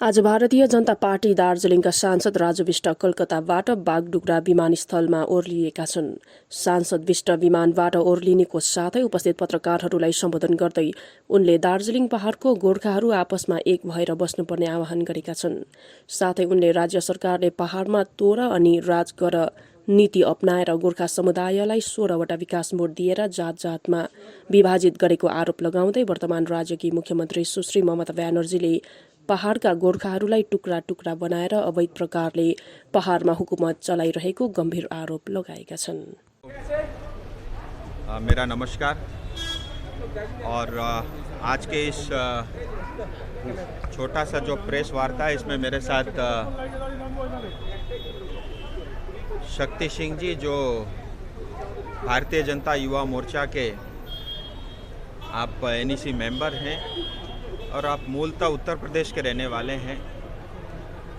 आज भारतीय जनता पार्टी दार्जिलिङका सांसद राजु विष्ट कलकत्ताबाट बागडुग्रा विमानस्थलमा ओर्लिएका छन्। सांसद विष्ट विमानबाट ओर्लिनेको साथै उपस्थित पत्रकारहरूलाई सम्बोधन गर्दै उनले दार्जिलिङ पहाड़को गोर्खाहरू आपसमा एक भएर बस्नुपर्ने आह्वान गरेका छन्। साथै उनले राज्य सरकारले पहाड़मा तोर अनि राज गर नीति अपनाएर गोर्खा समुदायलाई 16वटा विकास मोड दिएर जात जातमा विभाजित गरेको आरोप लगाउँदै वर्तमान राज्यकी मुख्यमन्त्री सुश्री ममता ब्यानर्जीले पहाड़का गोर्खाहरूलाई टुक्रा टुक्रा बनाएर अवैध प्रकारले पहाड़मा हुकुमत चलाइरहेको गम्भीर आरोप लगाएका छन्। मेरा नमस्कार और आज के इस छोटा सा जो प्रेस वार्ता है इसमें मेरे साथ शक्ति सिंह जी जो भारतीय जनता युवा मोर्चा के आप एनईसी मेंबर हैं और आप मूलतः उत्तर प्रदेश के रहने वाले हैं।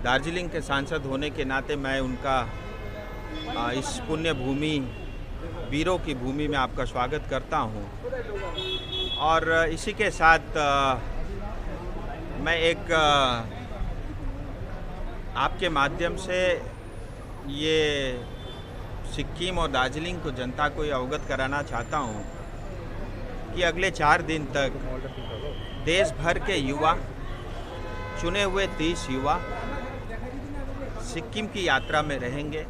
दार्जिलिंग के सांसद होने के नाते मैं उनका इस पुण्य भूमि वीरों की भूमि में आपका स्वागत करता हूं और इसी के साथ मैं एक आपके माध्यम से ये सिक्किम और दार्जिलिंग को जनता को ये अवगत कराना चाहता हूं कि अगले 4 दिन तक देश भर के युवा चुने हुए 30 युवा सिक्किम की यात्रा में रहेंगे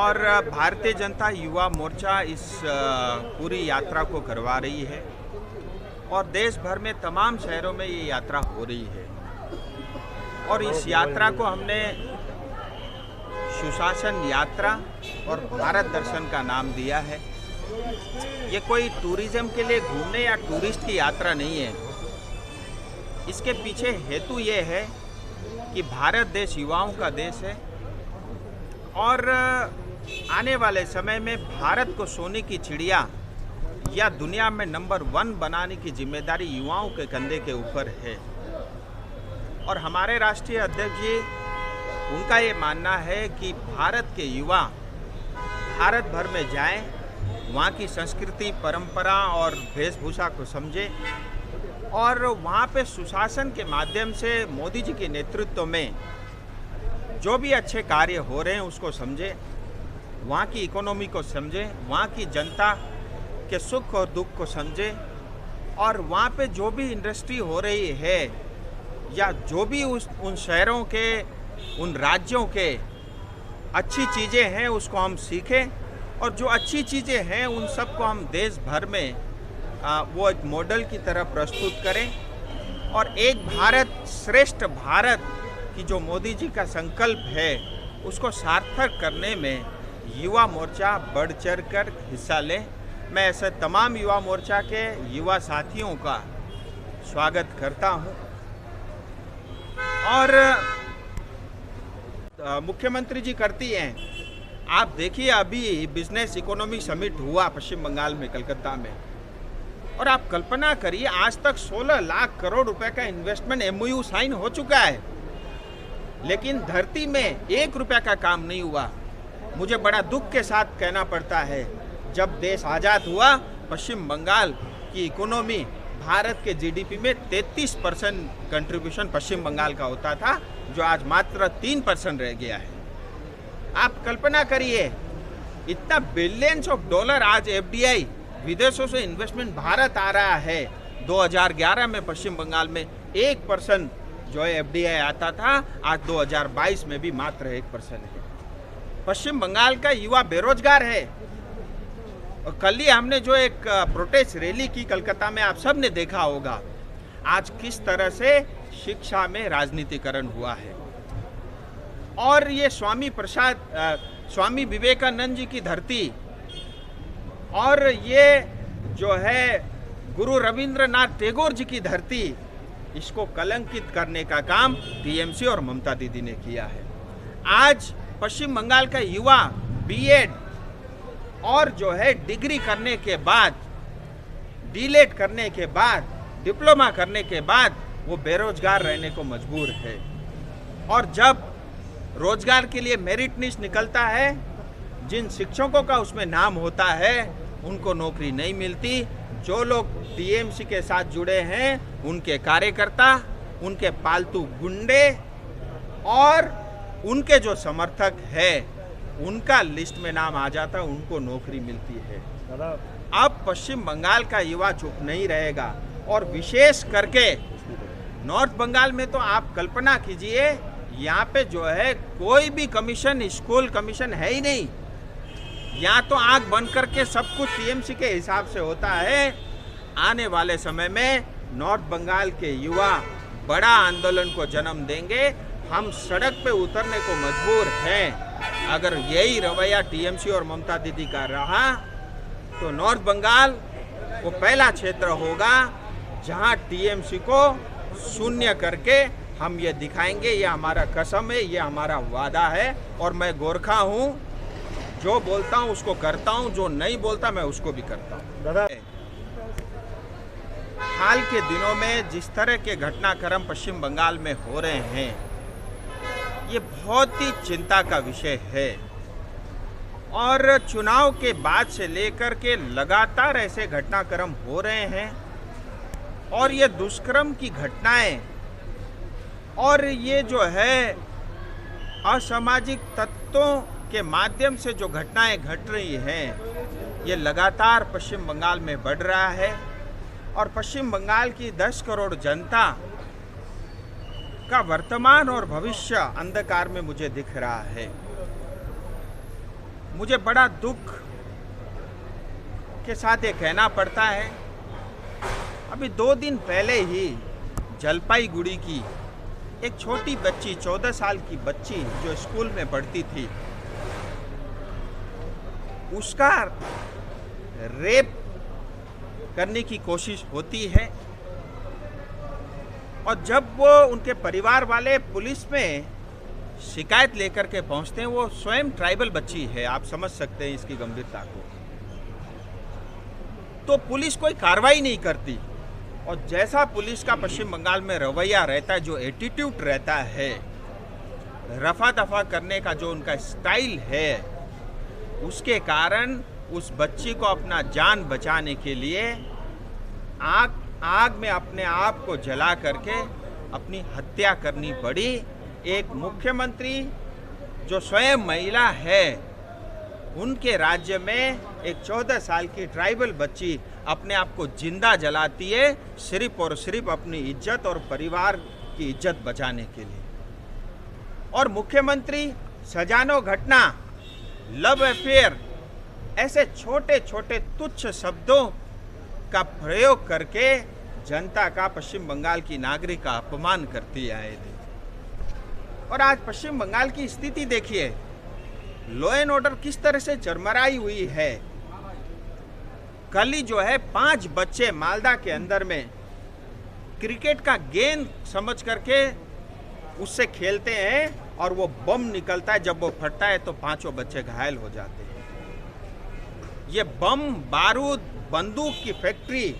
और भारतीय जनता युवा मोर्चा इस पूरी यात्रा को करवा रही है और देश भर में तमाम शहरों में ये यात्रा हो रही है और इस यात्रा को हमने सुशासन यात्रा और भारत दर्शन का नाम दिया है। ये कोई टूरिज्म के लिए घूमने या टूरिस्ट की यात्रा नहीं है। इसके पीछे हेतु ये है कि भारत देश युवाओं का देश है और आने वाले समय में भारत को सोने की चिड़िया या दुनिया में नंबर 1 बनाने की जिम्मेदारी युवाओं के कंधे के ऊपर है और हमारे राष्ट्रीय अध्यक्ष जी उनका ये मानना है कि भारत के युवा भारत भर में जाएं, वहाँ की संस्कृति परंपरा और वेशभूषा को समझे और वहाँ पे सुशासन के माध्यम से मोदी जी के नेतृत्व में जो भी अच्छे कार्य हो रहे हैं उसको समझे, वहाँ की इकोनॉमी को समझे, वहाँ की जनता के सुख और दुख को समझे और वहाँ पे जो भी इंडस्ट्री हो रही है या जो भी उन शहरों के उन राज्यों के अच्छी चीज़ें हैं उसको हम सीखें और जो अच्छी चीज़ें हैं उन सबको हम देश भर में वो एक मॉडल की तरह प्रस्तुत करें और एक भारत श्रेष्ठ भारत की जो मोदी जी का संकल्प है उसको सार्थक करने में युवा मोर्चा बढ़ चढ़ कर हिस्सा ले। मैं ऐसे तमाम युवा मोर्चा के युवा साथियों का स्वागत करता हूं और मुख्यमंत्री जी करती हैं। आप देखिए अभी बिजनेस इकोनॉमी समिट हुआ पश्चिम बंगाल में कलकत्ता में और आप कल्पना करिए आज तक 16 लाख करोड़ रुपए का इन्वेस्टमेंट MOU साइन हो चुका है लेकिन धरती में 1 रुपया का काम नहीं हुआ। मुझे बड़ा दुख के साथ कहना पड़ता है जब देश आज़ाद हुआ पश्चिम बंगाल की इकोनॉमी भारत के GDP में 33% कंट्रीब्यूशन पश्चिम बंगाल का होता था जो आज मात्र 3% रह गया है। आप कल्पना करिए इतना बिलियंस ऑफ डॉलर आज FDI विदेशों से इन्वेस्टमेंट भारत आ रहा है। 2011 में पश्चिम बंगाल में 1% जो है FDI आता था, आज 2022 में भी मात्र 1% है। पश्चिम बंगाल का युवा बेरोजगार है और कल ही हमने जो एक प्रोटेस्ट रैली की कलकत्ता में आप सब ने देखा होगा आज किस तरह से शिक्षा में राजनीतिकरण हुआ है और ये स्वामी विवेकानंद जी की धरती और ये जो है गुरु रविंद्रनाथ टैगोर जी की धरती इसको कलंकित करने का काम TMC और ममता दीदी ने किया है। आज पश्चिम बंगाल का युवा B.Ed और जो है डिग्री करने के बाद D.Led करने के बाद डिप्लोमा करने के बाद वो बेरोजगार रहने को मजबूर है और जब रोजगार के लिए मेरिट लिस्ट निकलता है जिन शिक्षकों का उसमें नाम होता है उनको नौकरी नहीं मिलती। जो लोग टीएमसी के साथ जुड़े हैं उनके कार्यकर्ता उनके पालतू गुंडे और उनके जो समर्थक है उनका लिस्ट में नाम आ जाता है, उनको नौकरी मिलती है। अब पश्चिम बंगाल का युवा चुप नहीं रहेगा और विशेष करके नॉर्थ बंगाल में तो आप कल्पना कीजिए, यहाँ पे जो है कोई भी कमीशन, स्कूल कमीशन है ही नहीं। यहाँ तो आंख बंद करके सब कुछ टीएमसी के हिसाब से होता है। आने वाले समय में नॉर्थ बंगाल के युवा बड़ा आंदोलन को जन्म देंगे। हम सड़क पे उतरने को मजबूर हैं। अगर यही रवैया टीएमसी और ममता दीदी का रहा तो नॉर्थ बंगाल वो पहला क्षेत्र होगा जहां टीएमसी को शून्य करके हम ये दिखाएंगे। ये हमारा कसम है, ये हमारा वादा है और मैं गोरखा हूँ, जो बोलता हूँ उसको करता हूँ, जो नहीं बोलता मैं उसको भी करता हूँ। हाल के दिनों में जिस तरह के घटनाक्रम पश्चिम बंगाल में हो रहे हैं, ये बहुत ही चिंता का विषय है और चुनाव के बाद से लेकर के लगातार ऐसे घटनाक्रम हो रहे हैं और ये दुष्कर्म की घटनाएं और ये जो है असामाजिक तत्वों के माध्यम से जो घटनाएं घट रही हैं, ये लगातार पश्चिम बंगाल में बढ़ रहा है और पश्चिम बंगाल की 10 करोड़ जनता का वर्तमान और भविष्य अंधकार में मुझे दिख रहा है। मुझे बड़ा दुख के साथ ये कहना पड़ता है, अभी 2 दिन पहले ही जलपाईगुड़ी की एक छोटी बच्ची, 14 साल की बच्ची जो स्कूल में पढ़ती थी, उसका रेप करने की कोशिश होती है और जब वो उनके परिवार वाले पुलिस में शिकायत लेकर के पहुंचते हैं, वो स्वयं ट्राइबल बच्ची है, आप समझ सकते हैं इसकी गंभीरता को, तो पुलिस कोई कार्रवाई नहीं करती। और जैसा पुलिस का पश्चिम बंगाल में रवैया रहता है, जो एटीट्यूड रहता है, रफा दफा करने का जो उनका स्टाइल है, उसके कारण उस बच्ची को अपना जान बचाने के लिए आग में अपने आप को जला करके अपनी हत्या करनी पड़ी। एक मुख्यमंत्री जो स्वयं महिला है, उनके राज्य में एक 14 साल की ट्राइबल बच्ची अपने आप को जिंदा जलाती है, सिर्फ और सिर्फ अपनी इज्जत और परिवार की इज्जत बचाने के लिए। और मुख्यमंत्री सजानो घटना, लव अफेयर, ऐसे छोटे छोटे तुच्छ शब्दों का प्रयोग करके जनता का, पश्चिम बंगाल की नागरिक का अपमान करती आए थे। और आज पश्चिम बंगाल की स्थिति देखिए, लॉ एंड ऑर्डर किस तरह से चरमराई हुई है। कल ही जो है 5 बच्चे मालदा के अंदर में क्रिकेट का गेंद समझ करके उससे खेलते हैं और वो बम निकलता है, जब वो फटता है तो 5 बच्चे घायल हो जाते हैं। ये बम, बारूद, बंदूक की फैक्ट्री,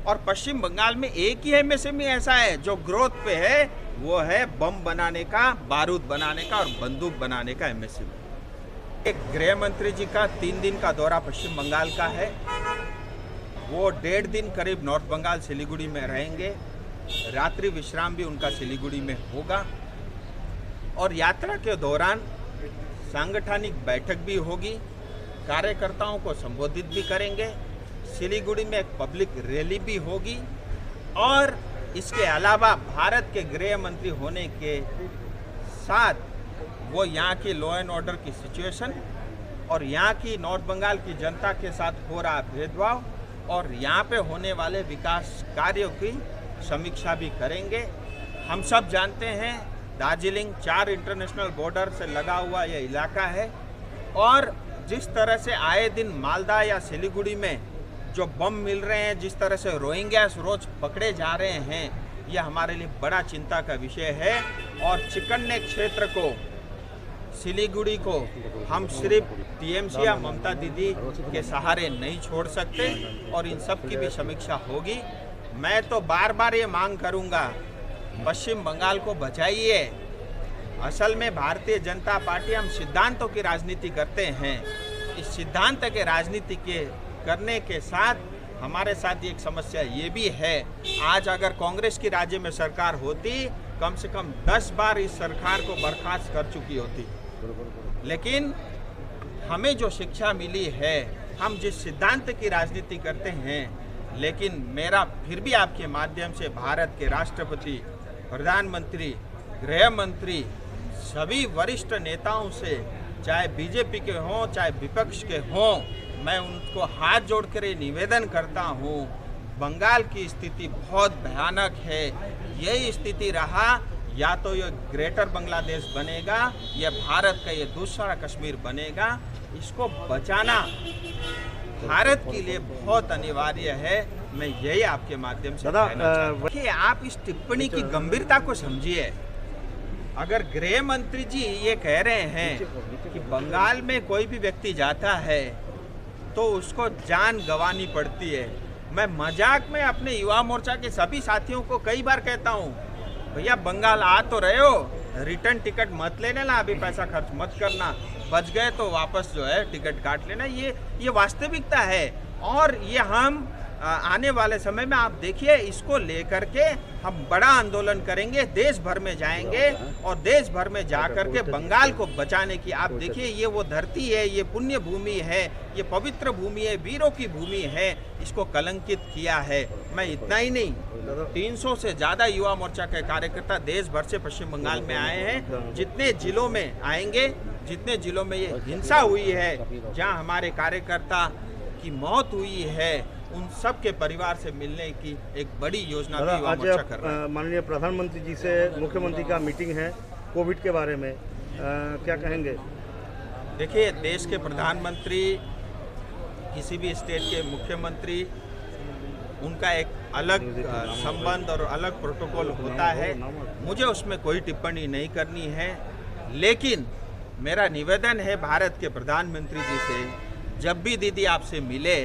और पश्चिम बंगाल में एक ही एमएसएमई ऐसा है जो ग्रोथ पे है, वो है बम बनाने का, बारूद बनाने का और बंदूक बनाने का एमएसएमई। एक गृह मंत्री जी का 3 दिन का दौरा पश्चिम बंगाल का है। वो 1.5 दिन करीब नॉर्थ बंगाल सिलीगुड़ी में रहेंगे, रात्रि विश्राम भी उनका सिलीगुड़ी में होगा और यात्रा के दौरान सांगठनिक बैठक भी होगी, कार्यकर्ताओं को संबोधित भी करेंगे, सिलीगुड़ी में एक पब्लिक रैली भी होगी और इसके अलावा भारत के गृह मंत्री होने के साथ वो यहाँ की लॉ एंड ऑर्डर की सिचुएशन और यहाँ की नॉर्थ बंगाल की जनता के साथ हो रहा भेदभाव और यहाँ पे होने वाले विकास कार्यों की समीक्षा भी करेंगे। हम सब जानते हैं दार्जिलिंग 4 इंटरनेशनल बॉर्डर से लगा हुआ यह इलाका है और जिस तरह से आए दिन मालदा या सिलीगुड़ी में जो बम मिल रहे हैं, जिस तरह से रोहिंग्यास रोज पकड़े जा रहे हैं, यह हमारे लिए बड़ा चिंता का विषय है। और चिकन्ने क्षेत्र को, सिलीगुड़ी को हम सिर्फ टीएमसी या ममता दीदी के सहारे नहीं छोड़ सकते और इन सब की भी समीक्षा होगी। मैं तो बार बार ये मांग करूंगा, पश्चिम बंगाल को बचाइए। असल में भारतीय जनता पार्टी, हम सिद्धांतों की राजनीति करते हैं। इस सिद्धांत के राजनीति के करने के साथ हमारे साथ एक समस्या ये भी है, आज अगर कांग्रेस की राज्य में सरकार होती, कम से कम 10 बार इस सरकार को बर्खास्त कर चुकी होती। लेकिन हमें जो शिक्षा मिली है, हम जिस सिद्धांत की राजनीति करते हैं, लेकिन मेरा फिर भी आपके माध्यम से भारत के राष्ट्रपति, प्रधानमंत्री, गृह मंत्री, सभी वरिष्ठ नेताओं से, चाहे बीजेपी के हों चाहे विपक्ष के हों, मैं उनको हाथ जोड़कर ये निवेदन करता हूँ, बंगाल की स्थिति बहुत भयानक है। यही स्थिति रहा, या तो ये ग्रेटर बांग्लादेश बनेगा या भारत का ये दूसरा कश्मीर बनेगा। इसको बचाना भारत के लिए बहुत अनिवार्य है। मैं यही आपके माध्यम से कहना चाहता हूं कि आप इस टिप्पणी की गंभीरता को समझिए। अगर गृह मंत्री जी ये कह रहे हैं कि बंगाल में कोई भी व्यक्ति जाता है तो उसको जान गंवानी पड़ती है, मैं मजाक में अपने युवा मोर्चा के सभी साथियों को कई बार कहता हूँ, भैया बंगाल आ तो रहे हो, रिटर्न टिकट मत ले लेना, अभी पैसा खर्च मत करना, बच गए तो वापस जो है टिकट काट लेना। ये वास्तविकता है। और ये हम आने वाले समय में आप देखिए, इसको लेकर के हम बड़ा आंदोलन करेंगे, देश भर में जाएंगे और देश भर में जाकर के बंगाल को बचाने की, आप देखिए ये वो धरती है, ये पुण्य भूमि है, ये पवित्र भूमि है, वीरों की भूमि है, इसको कलंकित किया है। मैं इतना ही नहीं, 300 से ज़्यादा युवा मोर्चा के कार्यकर्ता देश भर से पश्चिम बंगाल में आए हैं। जितने जिलों में आएंगे, जितने जिलों में ये हिंसा हुई है, जहाँ हमारे कार्यकर्ता की मौत हुई है, उन सब के परिवार से मिलने की एक बड़ी योजना भी युवा मोर्चा कर रहा है। माननीय प्रधानमंत्री जी से मुख्यमंत्री का मीटिंग है कोविड के बारे में, क्या कहेंगे? देखिए, देश के प्रधानमंत्री, किसी भी स्टेट के मुख्यमंत्री, उनका एक अलग संबंध और अलग प्रोटोकॉल होता है। मुझे उसमें कोई टिप्पणी नहीं करनी है, लेकिन मेरा निवेदन है भारत के प्रधानमंत्री जी से, जब भी दीदी आपसे मिले,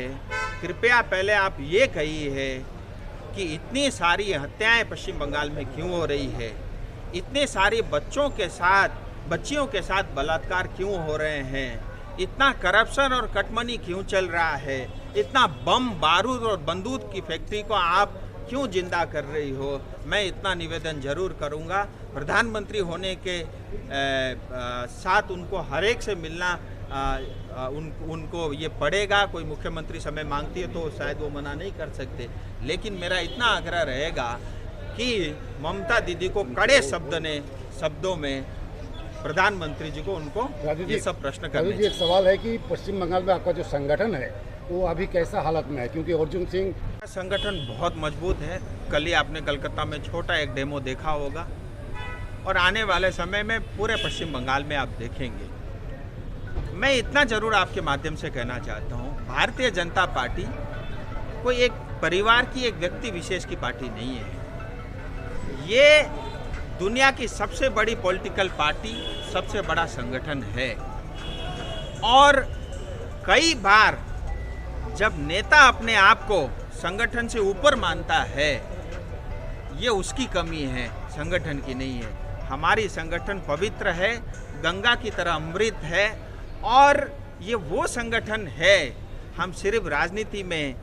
कृपया पहले आप ये कहिए कि इतनी सारी हत्याएं पश्चिम बंगाल में क्यों हो रही है, इतने सारे बच्चियों के साथ बलात्कार क्यों हो रहे हैं, इतना करप्शन और कटमनी क्यों चल रहा है, इतना बम बारूद और बंदूक की फैक्ट्री को आप क्यों जिंदा कर रही हो। मैं इतना निवेदन जरूर करूंगा। प्रधानमंत्री होने के साथ उनको हर एक से मिलना उनको ये पड़ेगा। कोई मुख्यमंत्री समय मांगती है तो शायद वो मना नहीं कर सकते, लेकिन मेरा इतना आग्रह रहेगा कि ममता दीदी को कड़े शब्दों में प्रधानमंत्री जी को उनको ये सब प्रश्न करने चाहिए। एक सवाल है कि पश्चिम बंगाल में आपका जो संगठन है वो अभी कैसा हालत में है, क्योंकि अर्जुन सिंह संगठन बहुत मजबूत है। कल ही आपने कलकत्ता में छोटा एक डेमो देखा होगा, और आने वाले समय में पूरे पश्चिम बंगाल में आप देखेंगे। मैं इतना जरूर आपके माध्यम से कहना चाहता हूँ, भारतीय जनता पार्टी कोई एक परिवार की, एक व्यक्ति विशेष की पार्टी नहीं है। ये दुनिया की सबसे बड़ी पॉलिटिकल पार्टी, सबसे बड़ा संगठन है। और कई बार जब नेता अपने आप को संगठन से ऊपर मानता है, ये उसकी कमी है, संगठन की नहीं है। हमारी संगठन पवित्र है, गंगा की तरह अमृत है, और ये वो संगठन है। हम सिर्फ राजनीति में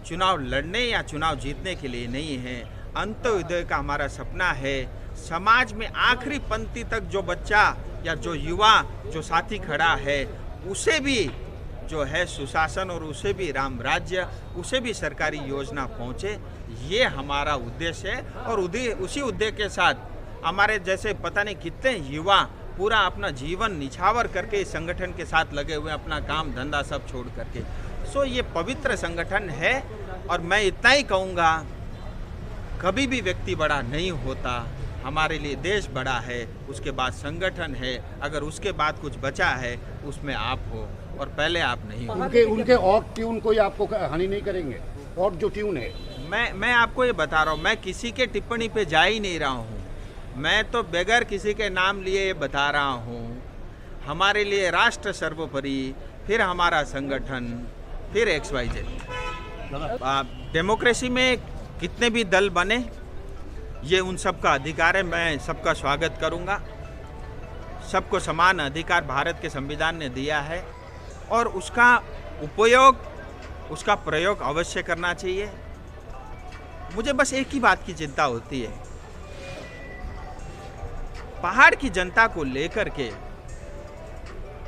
चुनाव लड़ने या चुनाव जीतने के लिए नहीं है। अंत्योदय का हमारा सपना है। समाज में आखिरी पंक्ति तक जो बच्चा या जो युवा, जो साथी खड़ा है, उसे भी जो है सुशासन, और उसे भी राम राज्य, उसे भी सरकारी योजना पहुँचे, ये हमारा उद्देश्य है। और उसी उद्देश्य के साथ हमारे जैसे पता नहीं कितने युवा पूरा अपना जीवन निछावर करके इस संगठन के साथ लगे हुए, अपना काम धंधा सब छोड़ करके। सो ये पवित्र संगठन है। और मैं इतना ही कहूँगा, कभी भी व्यक्ति बड़ा नहीं होता। हमारे लिए देश बड़ा है, उसके बाद संगठन है, अगर उसके बाद कुछ बचा है उसमें आप हो, और पहले आप नहीं हो। उनके और ट्यून कोई आपको हानि नहीं करेंगे, और जो ट्यून है मैं आपको ये बता रहा हूँ, मैं किसी के टिप्पणी पे जा ही नहीं रहा हूँ। मैं तो बगैर किसी के नाम लिए ये बता रहा हूँ, हमारे लिए राष्ट्र सर्वोपरि, फिर हमारा संगठन, फिर XYZ। डेमोक्रेसी में कितने भी दल बने, ये उन सब का अधिकार है। मैं सबका स्वागत करूँगा। सबको समान अधिकार भारत के संविधान ने दिया है, और उसका उपयोग उसका प्रयोग अवश्य करना चाहिए। मुझे बस एक ही बात की चिंता होती है, पहाड़ की जनता को लेकर के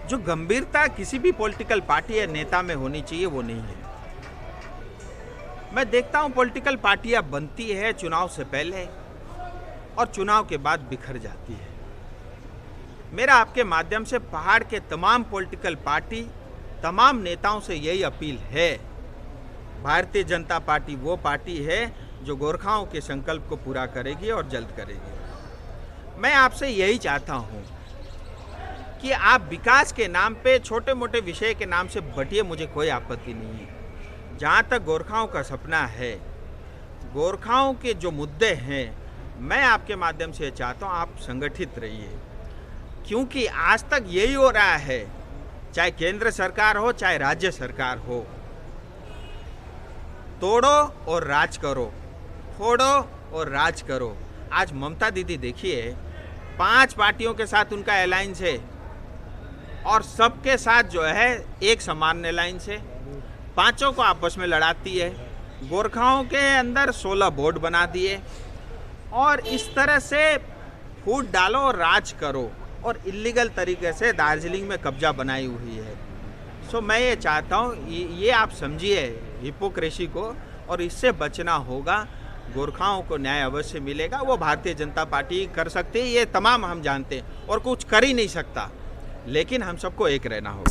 जो गंभीरता किसी भी पॉलिटिकल पार्टी या नेता में होनी चाहिए वो नहीं है। मैं देखता हूं पॉलिटिकल पार्टियां बनती है चुनाव से पहले और चुनाव के बाद बिखर जाती है। मेरा आपके माध्यम से पहाड़ के तमाम पॉलिटिकल पार्टी, तमाम नेताओं से यही अपील है, भारतीय जनता पार्टी वो पार्टी है जो गोरखाओं के संकल्प को पूरा करेगी और जल्द करेगी। मैं आपसे यही चाहता हूं कि आप विकास के नाम पे, छोटे मोटे विषय के नाम से बटिए, मुझे कोई आपत्ति नहीं है। जहां तक गोरखाओं का सपना है, गोरखाओं के जो मुद्दे हैं, मैं आपके माध्यम से चाहता हूं आप संगठित रहिए, क्योंकि आज तक यही हो रहा है, चाहे केंद्र सरकार हो चाहे राज्य सरकार हो, तोड़ो और राज करो, फोड़ो और राज करो। आज ममता दीदी देखिए, 5 पार्टियों के साथ उनका अलायंस है और सबके साथ जो है एक समान अलायंस है, पांचों को आपस में लड़ाती है। गोरखाओं के अंदर 16 बोर्ड बना दिए और इस तरह से फूट डालो और राज करो और इलीगल तरीके से दार्जिलिंग में कब्जा बनाई हुई है। सो मैं ये चाहता हूँ ये आप समझिए हिपोक्रेसी को, और इससे बचना होगा। गोरखाओं को न्याय अवश्य मिलेगा, वो भारतीय जनता पार्टी कर सकती है, ये तमाम हम जानते हैं, और कुछ कर ही नहीं सकता, लेकिन हम सबको एक रहना होगा।